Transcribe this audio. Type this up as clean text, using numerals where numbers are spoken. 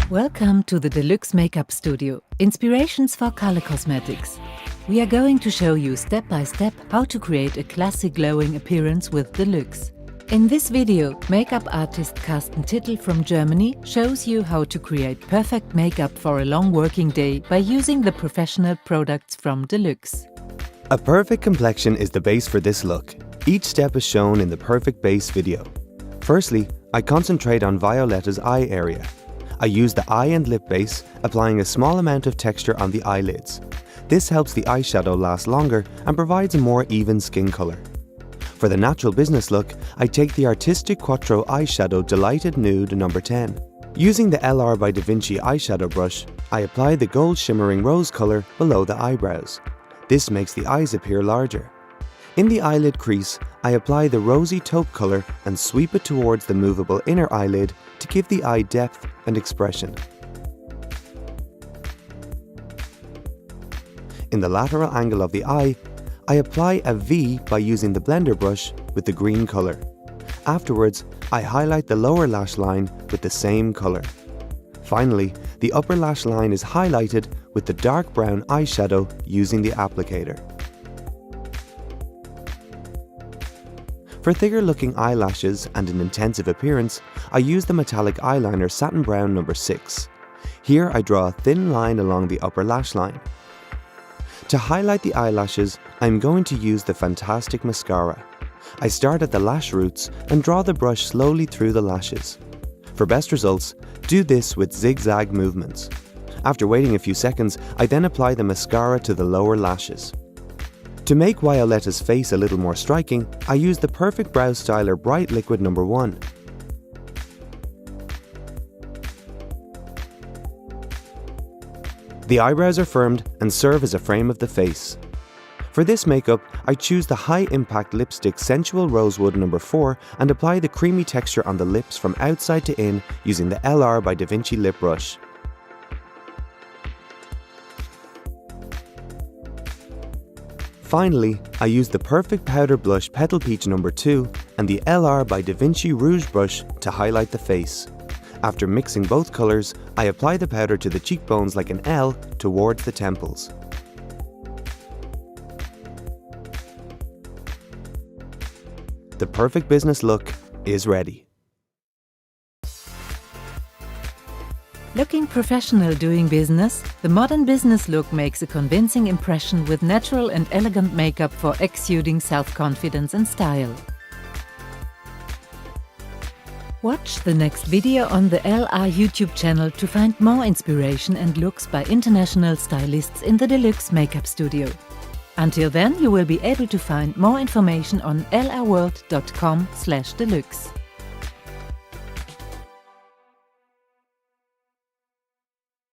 Welcome to the Deluxe Makeup Studio, Inspirations for Color Cosmetics. We are going to show you step by step how to create a classic glowing appearance with Deluxe. In this video, makeup artist Carsten from Germany shows you how to create perfect makeup for a long working day by using the professional products from Deluxe. A perfect complexion is the base for this look. Each step is shown in the perfect base video. Firstly, I concentrate on Violetta's eye area. I use the eye and lip base, applying a small amount of texture on the eyelids. This helps the eyeshadow last longer and provides a more even skin color. For the natural business look, I take the Artistic Quattro eyeshadow Delighted Nude No. 10. Using the LR by Da Vinci eyeshadow brush, I apply the gold shimmering rose color below the eyebrows. This makes the eyes appear larger. In the eyelid crease, I apply the rosy taupe color and sweep it towards the movable inner eyelid to give the eye depth and expression. In the lateral angle of the eye, I apply a V by using the blender brush with the green color. Afterwards, I highlight the lower lash line with the same color. Finally, the upper lash line is highlighted with the dark brown eyeshadow using the applicator. For thicker looking eyelashes and an intensive appearance, I use the metallic eyeliner Satin Brown No. 6. Here I draw a thin line along the upper lash line. To highlight the eyelashes, I'm going to use the Fantastic Mascara. I start at the lash roots and draw the brush slowly through the lashes. For best results, do this with zigzag movements. After waiting a few seconds, I then apply the mascara to the lower lashes. To make Violetta's face a little more striking, I use the Perfect Brow Styler Bright Liquid No. 1. The eyebrows are firmed and serve as a frame of the face. For this makeup, I choose the High Impact Lipstick Sensual Rosewood No. 4 and apply the creamy texture on the lips from outside to in using the LR by Da Vinci lip brush. Finally, I use the Perfect Powder Blush Petal Peach No. 2 and the LR by Da Vinci Rouge brush to highlight the face. After mixing both colors, I apply the powder to the cheekbones like an L towards the temples. The perfect business look is ready. Looking professional doing business, the modern business look makes a convincing impression with natural and elegant makeup for exuding self-confidence and style. Watch the next video on the LR YouTube channel to find more inspiration and looks by international stylists in the Deluxe Makeup Studio. Until then, you will be able to find more information on lrworld.com/deluxe.